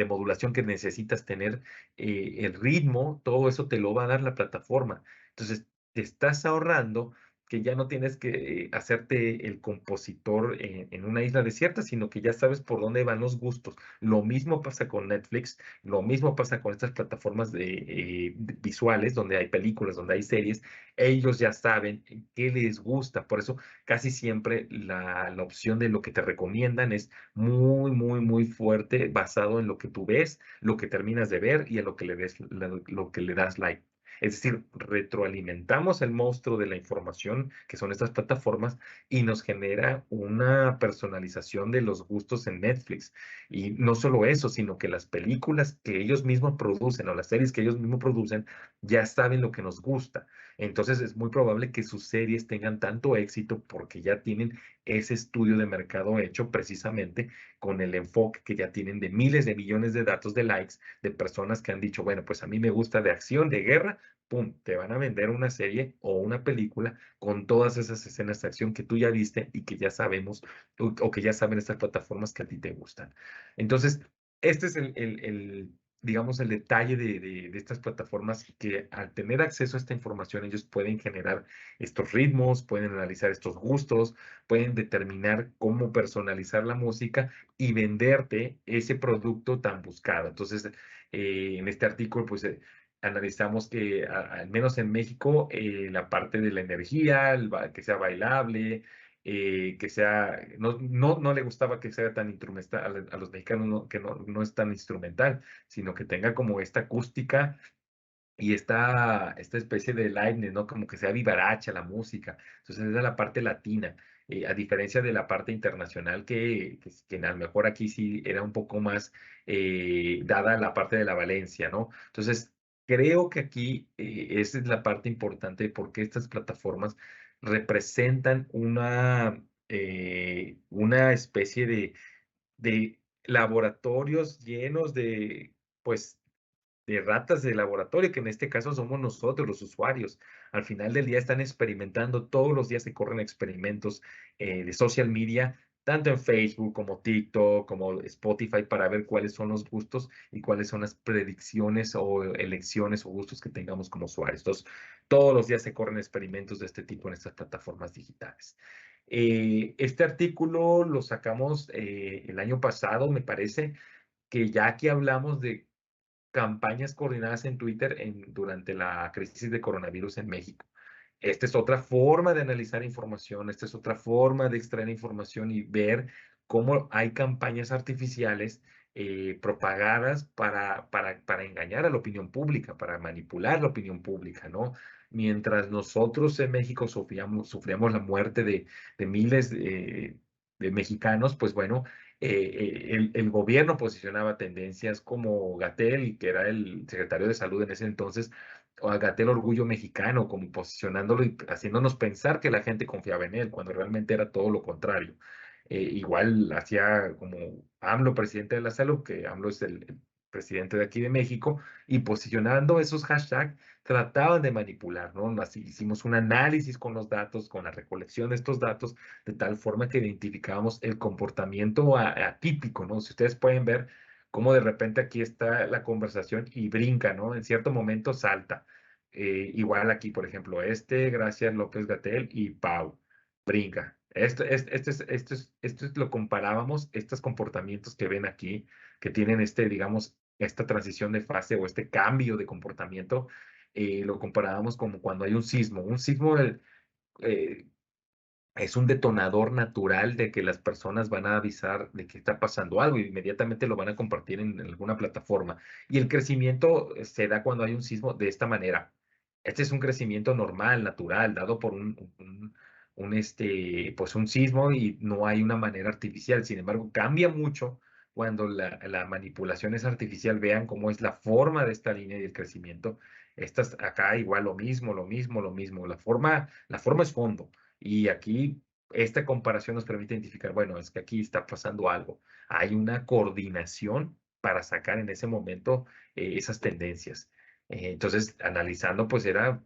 modulación que necesitas tener, el ritmo, todo eso te lo va a dar la plataforma. Entonces, te estás ahorrando que ya no tienes que hacerte el compositor en una isla desierta, sino que ya sabes por dónde van los gustos. Lo mismo pasa con Netflix, lo mismo pasa con estas plataformas visuales, donde hay películas, donde hay series. Ellos ya saben qué les gusta. Por eso casi siempre la opción de lo que te recomiendan es muy, muy, muy fuerte, basado en lo que tú ves, lo que terminas de ver y a lo que lo que le das like. Es decir, retroalimentamos el monstruo de la información, que son estas plataformas, y nos genera una personalización de los gustos en Netflix. Y no solo eso, sino que las películas que ellos mismos producen o las series que ellos mismos producen ya saben lo que nos gusta. Entonces es muy probable que sus series tengan tanto éxito porque ya tienen ese estudio de mercado hecho precisamente con el enfoque que ya tienen de miles de millones de datos de likes de personas que han dicho, bueno, pues a mí me gusta de acción, de guerra, pum, te van a vender una serie o una película con todas esas escenas de acción que tú ya viste y que ya sabemos o que ya saben estas plataformas que a ti te gustan. Entonces, este es digamos, el detalle de estas plataformas que al tener acceso a esta información, ellos pueden generar estos ritmos, pueden analizar estos gustos, pueden determinar cómo personalizar la música y venderte ese producto tan buscado. Entonces, en este artículo, pues, analizamos que al menos en México, la parte de la energía, que sea bailable, que sea, no le gustaba que sea tan instrumental, a los mexicanos que no es tan instrumental, sino que tenga como esta acústica y esta especie de lightness, ¿no? Como que sea vivaracha la música. Entonces, esa es la parte latina, a diferencia de la parte internacional, que a lo mejor aquí sí era un poco más dada la parte de la Valencia, ¿no? Entonces, creo que aquí esa es la parte importante porque estas plataformas representan una especie de laboratorios llenos de, pues, de ratas de laboratorio, que en este caso somos nosotros, los usuarios. Al final del día están experimentando, todos los días se corren experimentos de social media, tanto en Facebook como TikTok, como Spotify, para ver cuáles son los gustos y cuáles son las predicciones o elecciones o gustos que tengamos como usuarios. Entonces, todos los días se corren experimentos de este tipo en estas plataformas digitales. Este artículo lo sacamos el año pasado, me parece, que ya aquí hablamos de campañas coordinadas en Twitter durante la crisis de coronavirus en México. Esta es otra forma de analizar información, esta es otra forma de extraer información y ver cómo hay campañas artificiales propagadas para engañar a la opinión pública, para manipular la opinión pública, ¿no? Mientras nosotros en México sufríamos la muerte de miles de mexicanos, pues bueno, el gobierno posicionaba tendencias como Gatell, que era el secretario de salud en ese entonces, o a Gatell Orgullo Mexicano, como posicionándolo y haciéndonos pensar que la gente confiaba en él, cuando realmente era todo lo contrario. Igual hacía como AMLO, presidente de la salud, que AMLO es el presidente de aquí de México, y posicionando esos hashtags, trataban de manipular, ¿no? Así hicimos un análisis con los datos, con la recolección de estos datos, de tal forma que identificábamos el comportamiento atípico, ¿no? Si ustedes pueden ver cómo de repente aquí está la conversación y brinca, ¿no? En cierto momento salta. Igual aquí, por ejemplo, Gracias López Gatell y Pau, brinca. Esto es lo comparábamos, estos comportamientos que ven aquí, que tienen digamos, esta transición de fase o este cambio de comportamiento, lo comparábamos como cuando hay un sismo. Un sismo eh, es un detonador natural de que las personas van a avisar de que está pasando algo y inmediatamente lo van a compartir en alguna plataforma. Y el crecimiento se da cuando hay un sismo de esta manera. Este es un crecimiento normal, natural, dado por pues un sismo y no hay una manera artificial. Sin embargo, cambia mucho cuando la manipulación es artificial. Vean cómo es la forma de esta línea y el crecimiento. Estas acá igual lo mismo, lo mismo, lo mismo. La forma es fondo. Y aquí esta comparación nos permite identificar, bueno, es que aquí está pasando algo. Hay una coordinación para sacar en ese momento esas tendencias. Entonces, analizando, pues era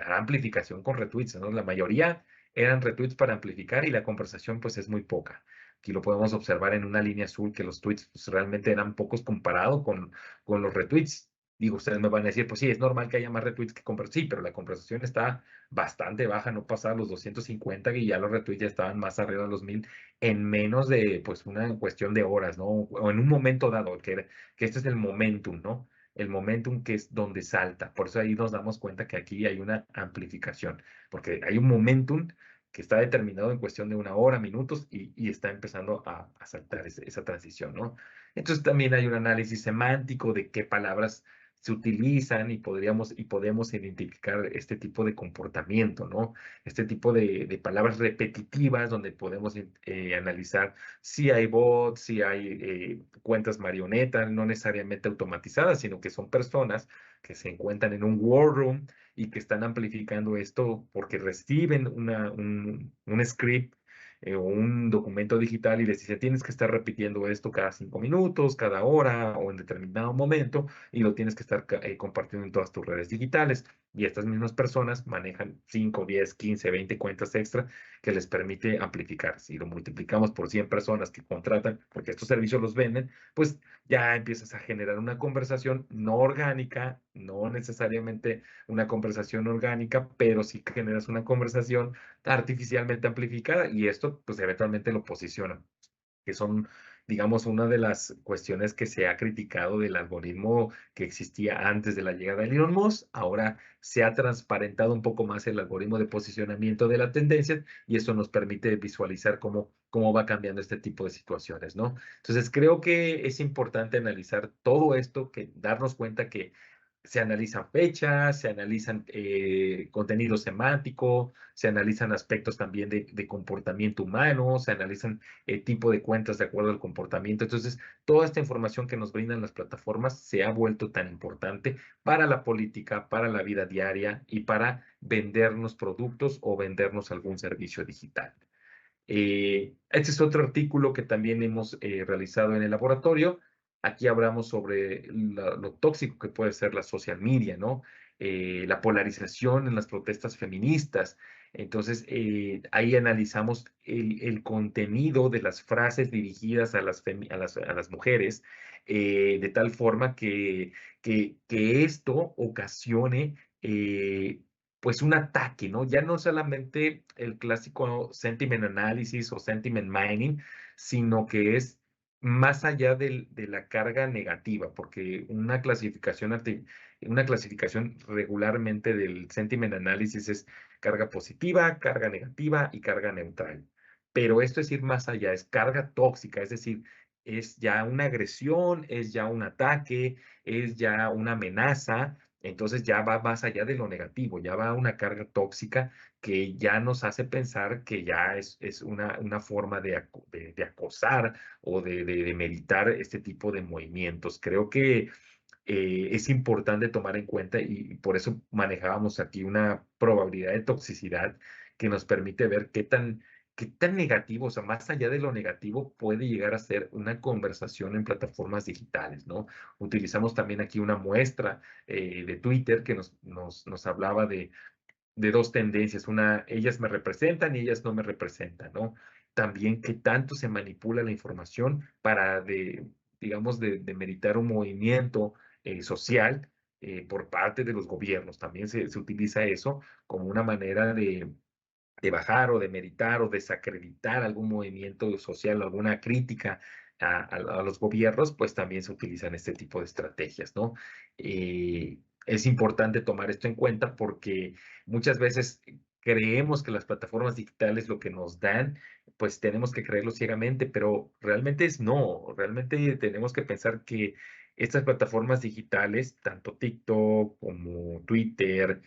amplificación con retweets, ¿no? La mayoría eran retweets para amplificar y la conversación, pues, es muy poca. Aquí lo podemos observar en una línea azul que los tweets pues, realmente eran pocos comparado con los retweets. Digo, ustedes me van a decir, pues sí, es normal que haya más retweets que conversación. Sí, pero la conversación está bastante baja, no pasaba los 250 y ya los retweets ya estaban más arriba de los 1000 en menos de, pues, una cuestión de horas, ¿no? O en un momento dado, que este es el momentum, ¿no? El momentum que es donde salta. Por eso ahí nos damos cuenta que aquí hay una amplificación, porque hay un momentum que está determinado en cuestión de una hora, minutos, y está empezando a saltar esa transición, ¿no? Entonces también hay un análisis semántico de qué palabras se utilizan y podemos identificar este tipo de comportamiento, ¿no? Este tipo de palabras repetitivas donde podemos analizar si hay bots, si hay cuentas marionetas, no necesariamente automatizadas, sino que son personas que se encuentran en un war room y que están amplificando esto porque reciben un script o un documento digital y les dice, tienes que estar repitiendo esto cada 5 minutos, cada hora o en determinado momento y lo tienes que estar compartiendo en todas tus redes digitales. Y estas mismas personas manejan 5, 10, 15, 20 cuentas extra que les permite amplificar. Si lo multiplicamos por 100 personas que contratan, porque estos servicios los venden, pues ya empiezas a generar una conversación no orgánica, no necesariamente una conversación orgánica, pero sí generas una conversación artificialmente amplificada y esto pues eventualmente lo posiciona, que son, digamos, una de las cuestiones que se ha criticado del algoritmo que existía antes de la llegada de Elon Musk. Ahora se ha transparentado un poco más el algoritmo de posicionamiento de la tendencia y eso nos permite visualizar cómo va cambiando este tipo de situaciones, ¿no? Entonces, creo que es importante analizar todo esto, que darnos cuenta que se analizan fechas, se analizan contenido semántico, se analizan aspectos también de comportamiento humano, se analizan tipo de cuentas de acuerdo al comportamiento. Entonces, toda esta información que nos brindan las plataformas se ha vuelto tan importante para la política, para la vida diaria y para vendernos productos o vendernos algún servicio digital. Este es otro artículo que también hemos realizado en el laboratorio. Aquí hablamos sobre lo tóxico que puede ser la social media, ¿no? La polarización en las protestas feministas. Entonces, ahí analizamos el contenido de las frases dirigidas a las mujeres, de tal forma que esto ocasione pues un ataque, ¿no? Ya no solamente el clásico sentiment analysis o sentiment mining, sino que es más allá de la carga negativa, porque una clasificación regularmente del sentiment analysis es carga positiva, carga negativa y carga neutral. Pero esto es ir más allá, es carga tóxica, es decir, es ya una agresión, es ya un ataque, es ya una amenaza, entonces ya va más allá de lo negativo, ya va a una carga tóxica que ya nos hace pensar que ya es una forma de acosar o de meditar este tipo de movimientos. Creo que es importante tomar en cuenta y por eso manejábamos aquí una probabilidad de toxicidad que nos permite ver qué tan negativo, o sea, más allá de lo negativo, puede llegar a ser una conversación en plataformas digitales, ¿no? Utilizamos también aquí una muestra de Twitter que nos hablaba de dos tendencias, una, ellas me representan y ellas no me representan, ¿no? También qué tanto se manipula la información para digamos, de meritar un movimiento social por parte de los gobiernos. También se utiliza eso como una manera de bajar o de meritar o desacreditar algún movimiento social, alguna crítica a los gobiernos, pues también se utilizan este tipo de estrategias, ¿no? Es importante tomar esto en cuenta porque muchas veces creemos que las plataformas digitales lo que nos dan, pues tenemos que creerlo ciegamente, pero realmente no, realmente tenemos que pensar que estas plataformas digitales, tanto TikTok como Twitter,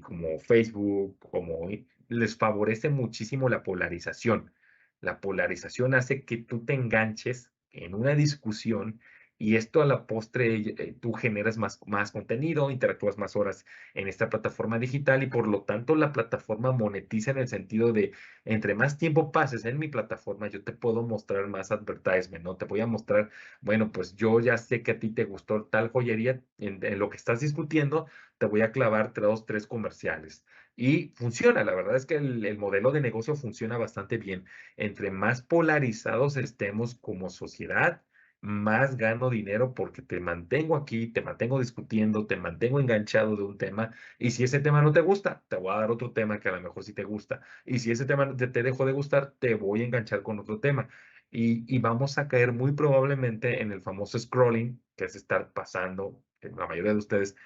como Facebook, como les favorece muchísimo la polarización. La polarización hace que tú te enganches en una discusión y esto a la postre, tú generas más contenido, interactúas más horas en esta plataforma digital y por lo tanto la plataforma monetiza en el sentido de entre más tiempo pases en mi plataforma, yo te puedo mostrar más advertisement, ¿no? Te voy a mostrar, bueno, pues yo ya sé que a ti te gustó tal joyería, en lo que estás discutiendo, te voy a clavar dos, tres comerciales. Y funciona, la verdad es que el modelo de negocio funciona bastante bien. Entre más polarizados estemos como sociedad, más gano dinero porque te mantengo aquí, te mantengo discutiendo, te mantengo enganchado de un tema. Y si ese tema no te gusta, te voy a dar otro tema que a lo mejor sí te gusta. Y si ese tema te dejó de gustar, te voy a enganchar con otro tema. Y vamos a caer muy probablemente en el famoso scrolling, que es estar pasando, que la mayoría de ustedes,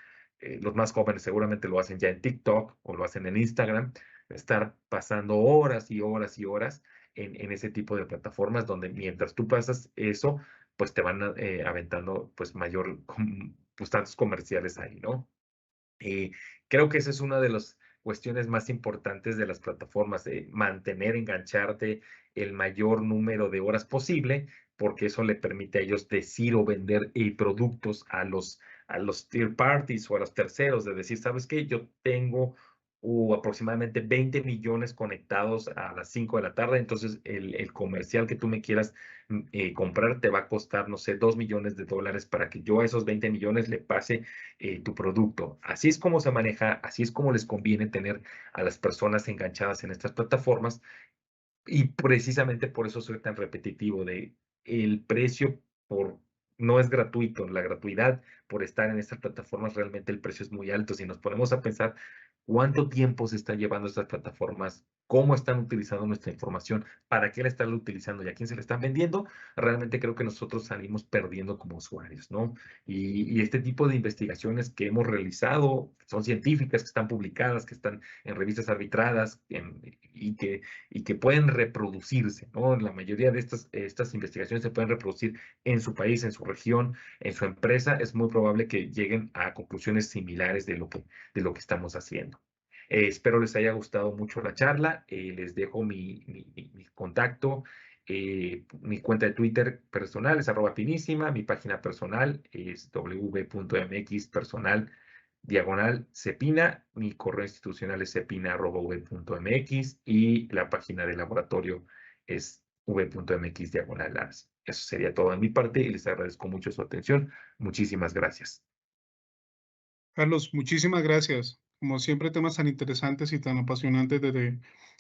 los más jóvenes seguramente lo hacen ya en TikTok o lo hacen en Instagram, estar pasando horas y horas y horas en ese tipo de plataformas donde mientras tú pasas eso, pues te van aventando pues mayor, pues tantos comerciales ahí, ¿no? Y creo que esa es una de las cuestiones más importantes de las plataformas, de mantener, engancharte el mayor número de horas posible, porque eso le permite a ellos decir o vender productos a los third parties o a los terceros, de decir, ¿sabes qué? Yo tengo aproximadamente 20 millones conectados a las 5 de la tarde, entonces el comercial que tú me quieras comprar te va a costar, no sé, $2 millones para que yo a esos 20 millones le pase tu producto. Así es como se maneja, así es como les conviene tener a las personas enganchadas en estas plataformas y precisamente por eso soy tan repetitivo de el precio por no es gratuito, la gratuidad por estar en estas plataformas realmente el precio es muy alto. Si nos ponemos a pensar cuánto tiempo se está llevando estas plataformas, cómo están utilizando nuestra información, para qué la están utilizando y a quién se la están vendiendo, realmente creo que nosotros salimos perdiendo como usuarios, ¿no? Y este tipo de investigaciones que hemos realizado son científicas, que están publicadas, que están en revistas arbitradas y que pueden reproducirse, ¿no? La mayoría de estas investigaciones se pueden reproducir en su país, en su región, en su empresa. Es muy probable que lleguen a conclusiones similares de lo que estamos haciendo. Espero les haya gustado mucho la charla. Les dejo mi contacto. Mi cuenta de Twitter personal es @pinísima. Mi página personal es w.mx personal /Cepina, mi correo institucional es cepina@v.mx y la página del laboratorio es v.mx/Lars. Eso sería todo de mi parte y les agradezco mucho su atención. Muchísimas gracias. Carlos, muchísimas gracias. Como siempre, temas tan interesantes y tan apasionantes de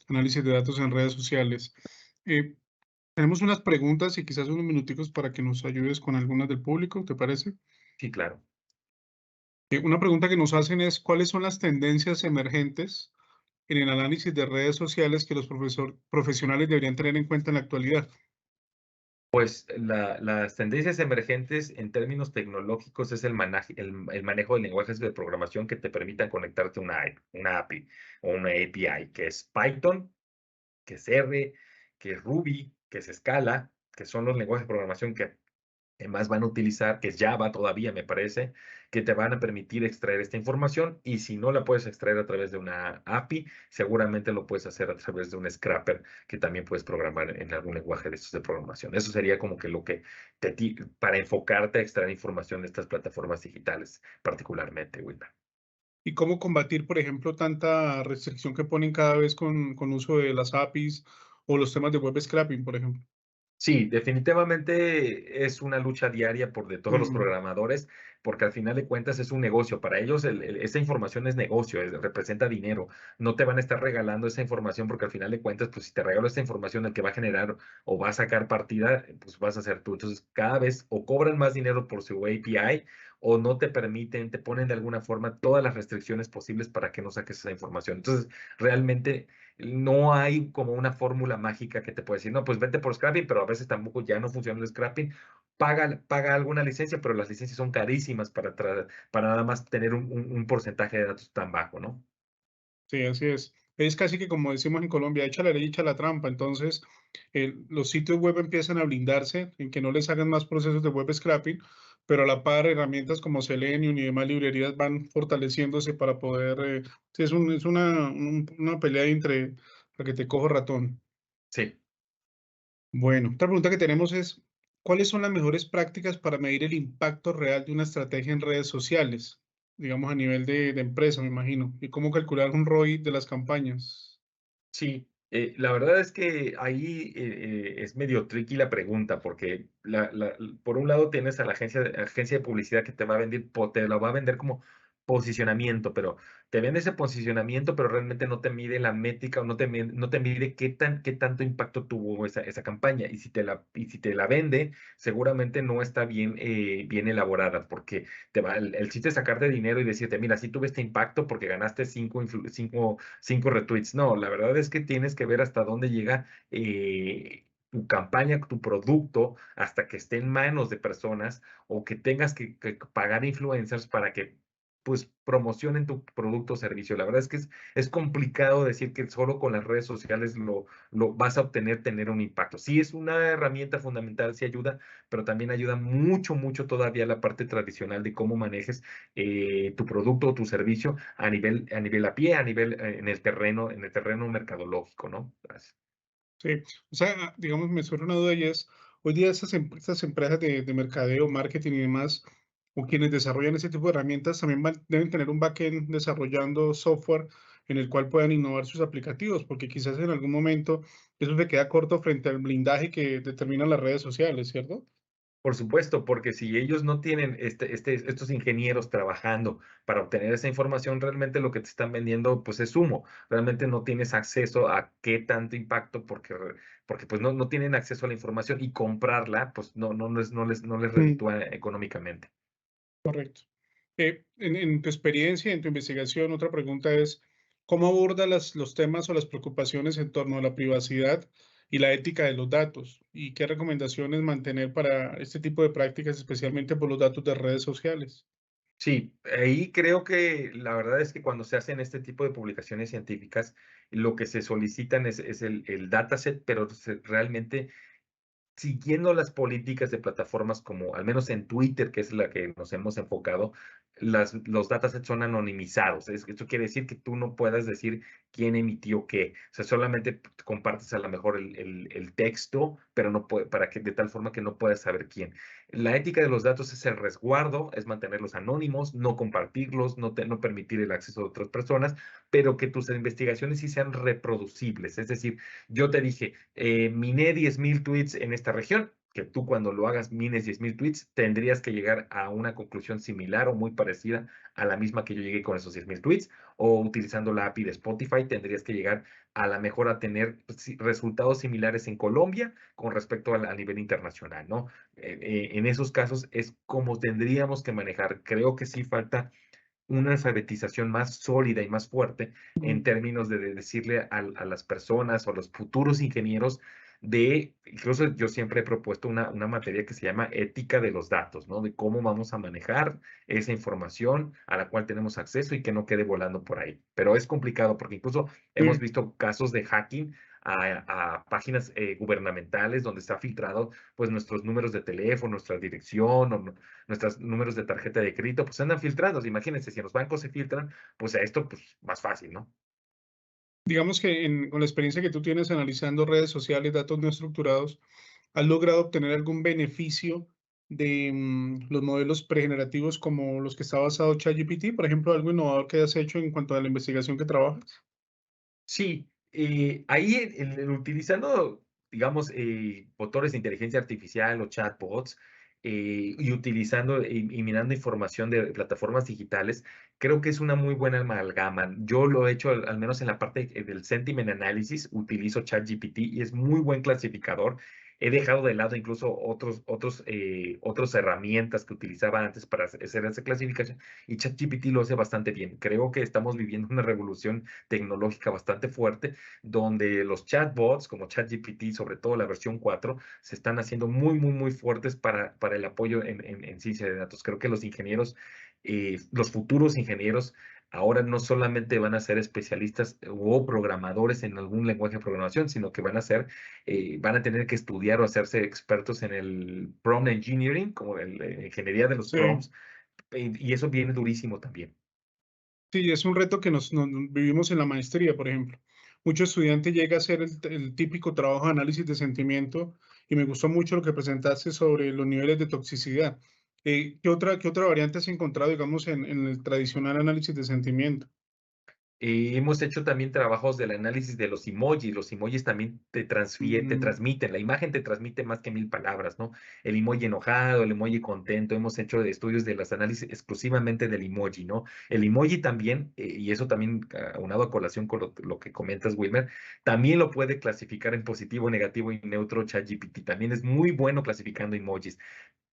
análisis de datos en redes sociales. Eh, Tenemos unas preguntas y quizás unos minuticos para que nos ayudes con algunas del público, ¿te parece? Sí, claro. Una pregunta que nos hacen es, ¿cuáles son las tendencias emergentes en el análisis de redes sociales que los profesionales deberían tener en cuenta en la actualidad? Pues las tendencias emergentes en términos tecnológicos es el manejo de lenguajes de programación que te permitan conectarte a una API o una API, que es Python, que es R, que es Ruby, que es Scala, que son los lenguajes de programación que más van a utilizar, que es Java todavía, me parece, que te van a permitir extraer esta información y si no la puedes extraer a través de una API, seguramente lo puedes hacer a través de un scrapper que también puedes programar en algún lenguaje de estos de programación. Eso sería como que lo que para enfocarte a extraer información de estas plataformas digitales, particularmente, Wilmer. ¿Y cómo combatir, por ejemplo, tanta restricción que ponen cada vez con uso de las APIs o los temas de web scraping, por ejemplo? Sí, definitivamente es una lucha diaria por de todos los Mm, programadores, porque al final de cuentas es un negocio. Para ellos esa información es negocio, representa dinero. No te van a estar regalando esa información porque al final de cuentas, pues si te regalo esta información, el que va a generar o va a sacar partida, pues vas a ser tú. Entonces, cada vez o cobran más dinero por su API o no te permiten, te ponen de alguna forma todas las restricciones posibles para que no saques esa información. Entonces, realmente no hay como una fórmula mágica que te puede decir, no, pues vete por scrapping, pero a veces tampoco ya no funciona el scrapping. Paga alguna licencia, pero las licencias son carísimas para nada más tener un porcentaje de datos tan bajo, ¿no? sí, así es. Es casi que como decimos en Colombia, echa la ley, echa la trampa. Entonces, los sitios web empiezan a blindarse en que no les hagan más procesos de web scraping, pero a la par herramientas como Selenium y demás librerías van fortaleciéndose para poder, sí, es una pelea entre la que te cojo ratón. Sí. Bueno, otra pregunta que tenemos es, ¿cuáles son las mejores prácticas para medir el impacto real de una estrategia en redes sociales? Digamos a nivel de empresa, me imagino. ¿Y cómo calcular un ROI de las campañas? Sí, la verdad es que ahí es medio tricky la pregunta, porque por un lado tienes a la agencia de publicidad que te va a vender, te la va a vender como posicionamiento, pero te vende ese posicionamiento, pero realmente no te mide la métrica o no te mide qué tanto impacto tuvo esa campaña. Y si te la vende, seguramente no está bien elaborada, porque el chiste es sacarte dinero y decirte, mira, sí tuve este impacto porque ganaste cinco retweets. No, la verdad es que tienes que ver hasta dónde llega tu campaña, tu producto, hasta que esté en manos de personas o que tengas que pagar influencers para que pues promocionen tu producto o servicio. La verdad es que es complicado decir que solo con las redes sociales lo vas a obtener, tener un impacto. Sí, es una herramienta fundamental, sí ayuda, pero también ayuda mucho, mucho todavía la parte tradicional de cómo manejes tu producto o tu servicio a nivel a pie, en el terreno mercadológico, ¿no? Gracias. Sí, o sea, digamos, me surge una duda y es, hoy día estas empresas de mercadeo, marketing y demás, o quienes desarrollan ese tipo de herramientas, también deben tener un backend desarrollando software en el cual puedan innovar sus aplicativos, porque quizás en algún momento eso se queda corto frente al blindaje que determinan las redes sociales, ¿cierto? Por supuesto, porque si ellos no tienen estos ingenieros trabajando para obtener esa información, realmente lo que te están vendiendo, pues es humo. Realmente no tienes acceso a qué tanto impacto, porque pues no tienen acceso a la información y comprarla, pues no les Mm, reditúa económicamente. correcto. En tu experiencia, en tu investigación, otra pregunta es, ¿cómo aborda los temas o las preocupaciones en torno a la privacidad y la ética de los datos? ¿Y qué recomendaciones mantener para este tipo de prácticas, especialmente por los datos de redes sociales? Sí, ahí creo que la verdad es que cuando se hacen este tipo de publicaciones científicas, lo que se solicitan es el dataset, pero realmente siguiendo las políticas de plataformas como, al menos en Twitter, que es la que nos hemos enfocado, los datasets son anonimizados. Esto quiere decir que tú no puedas decir quién emitió qué. O sea, solamente compartes a lo mejor el texto, pero no puede, de tal forma que no puedas saber quién. La ética de los datos es el resguardo, es mantenerlos anónimos, no compartirlos, no permitir el acceso de otras personas, pero que tus investigaciones sí sean reproducibles. Es decir, yo te dije, miné 10,000 tweets en esta región, que tú cuando lo hagas mines 10,000 tweets, tendrías que llegar a una conclusión similar o muy parecida a la misma que yo llegué con esos 10,000 tweets, o utilizando la API de Spotify, tendrías que llegar a la mejor a tener pues, resultados similares en Colombia con respecto a nivel internacional, ¿no? En esos casos es como tendríamos que manejar. Creo que sí falta una alfabetización más sólida y más fuerte en Mm, términos de decirle a las personas o a los futuros ingenieros incluso yo siempre he propuesto una materia que se llama ética de los datos, ¿no? De cómo vamos a manejar esa información a la cual tenemos acceso y que no quede volando por ahí. Pero es complicado porque incluso hemos sí. visto casos de hacking a páginas gubernamentales donde está filtrado pues nuestros números de teléfono, nuestra dirección o nuestros números de tarjeta de crédito, pues andan filtrando. Imagínense, si en los bancos se filtran, pues a esto, pues más fácil, ¿no? Digamos que con la experiencia que tú tienes analizando redes sociales, datos no estructurados, ¿has logrado obtener algún beneficio de los modelos pregenerativos como los que está basado ChatGPT? Por ejemplo, algo innovador que hayas hecho en cuanto a la investigación que trabajas. Sí, ahí utilizando, digamos, motores de inteligencia artificial o chatbots, y utilizando y minando información de plataformas digitales, creo que es una muy buena amalgama. Yo lo he hecho al menos en la parte del sentiment analysis, utilizo ChatGPT y es muy buen clasificador. He dejado de lado incluso otras herramientas que utilizaba antes para hacer esa clasificación y ChatGPT lo hace bastante bien. Creo que estamos viviendo una revolución tecnológica bastante fuerte, donde los chatbots como ChatGPT, sobre todo la versión 4, se están haciendo muy, muy, muy fuertes para el apoyo en ciencia de datos. Creo que los ingenieros los futuros ingenieros ahora no solamente van a ser especialistas o programadores en algún lenguaje de programación, sino que van a tener que estudiar o hacerse expertos en el prompt engineering, como la ingeniería de los Sí. prompts, y eso viene durísimo también. Sí, es un reto que nos vivimos en la maestría, por ejemplo. Mucho estudiante llega a hacer el típico trabajo de análisis de sentimiento y me gustó mucho lo que presentaste sobre los niveles de toxicidad. ¿Qué otra variante has encontrado, digamos, en el tradicional análisis de sentimiento? Hemos hecho también trabajos del análisis de los emojis. Los emojis también te Mm, transmiten, la imagen te transmite más que 1000 palabras, ¿no? El emoji enojado, el emoji contento. Hemos hecho estudios de los análisis exclusivamente del emoji, ¿no? El emoji también, y eso también aunado a colación con lo que comentas, Wilmer, también lo puede clasificar en positivo, negativo y neutro ChatGPT. También es muy bueno clasificando emojis.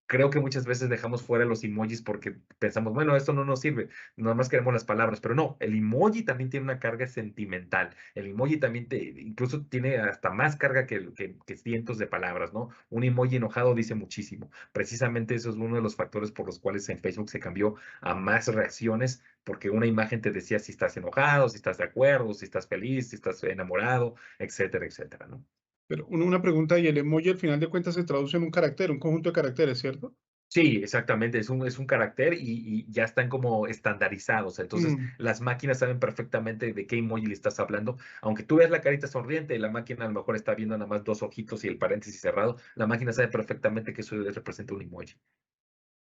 Creo que muchas veces dejamos fuera los emojis porque pensamos, bueno, esto no nos sirve, nada más queremos las palabras, pero no, el emoji también tiene una carga sentimental, el emoji también incluso tiene hasta más carga que cientos de palabras, ¿no? Un emoji enojado dice muchísimo. Precisamente eso es uno de los factores por los cuales en Facebook se cambió a más reacciones, porque una imagen te decía si estás enojado, si estás de acuerdo, si estás feliz, si estás enamorado, etcétera, etcétera, ¿no? pero una pregunta, y el emoji al final de cuentas se traduce en un carácter, un conjunto de caracteres, ¿cierto? Sí, exactamente, es un carácter y ya están como estandarizados. Entonces, Mm, las máquinas saben perfectamente de qué emoji le estás hablando. Aunque tú veas la carita sonriente, la máquina a lo mejor está viendo nada más dos ojitos y el paréntesis cerrado, la máquina sabe perfectamente que eso representa un emoji.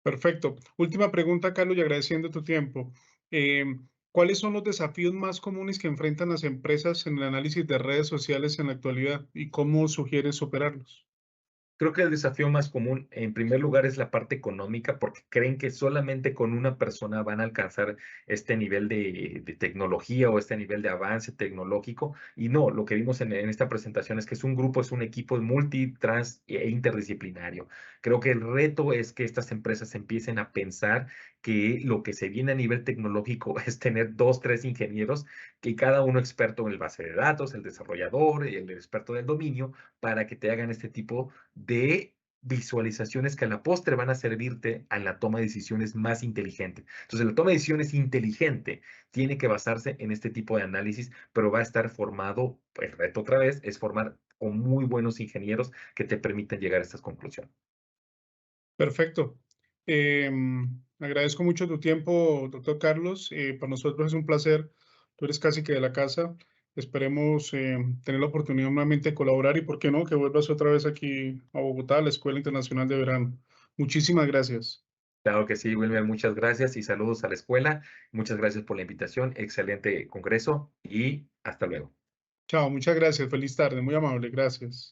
perfecto. Última pregunta, Carlos, y agradeciendo tu tiempo. ¿Cuáles son los desafíos más comunes que enfrentan las empresas en el análisis de redes sociales en la actualidad y cómo sugieres superarlos? Creo que el desafío más común, en primer lugar, es la parte económica, porque creen que solamente con una persona van a alcanzar este nivel de tecnología o este nivel de avance tecnológico. Y no, lo que vimos en esta presentación es que es un grupo, es un equipo multi, trans e interdisciplinario. Creo que el reto es que estas empresas empiecen a pensar que lo que se viene a nivel tecnológico es tener dos, tres ingenieros, que cada uno experto en el base de datos, el desarrollador, el experto del dominio, para que te hagan este tipo de visualizaciones que a la postre van a servirte en la toma de decisiones más inteligente. Entonces, la toma de decisiones inteligente tiene que basarse en este tipo de análisis, pero va a estar formado, el reto otra vez, es formar con muy buenos ingenieros que te permitan llegar a estas conclusiones. Perfecto. Agradezco mucho tu tiempo, doctor Carlos. Para nosotros es un placer. Tú eres casi que de la casa. Esperemos tener la oportunidad nuevamente de colaborar y, ¿por qué no?, que vuelvas otra vez aquí a Bogotá, a la Escuela Internacional de Verano. Muchísimas gracias. Claro que sí, Wilmer, muchas gracias y saludos a la escuela. Muchas gracias por la invitación, excelente congreso y hasta luego. Chao, muchas gracias. Feliz tarde. Muy amable. Gracias.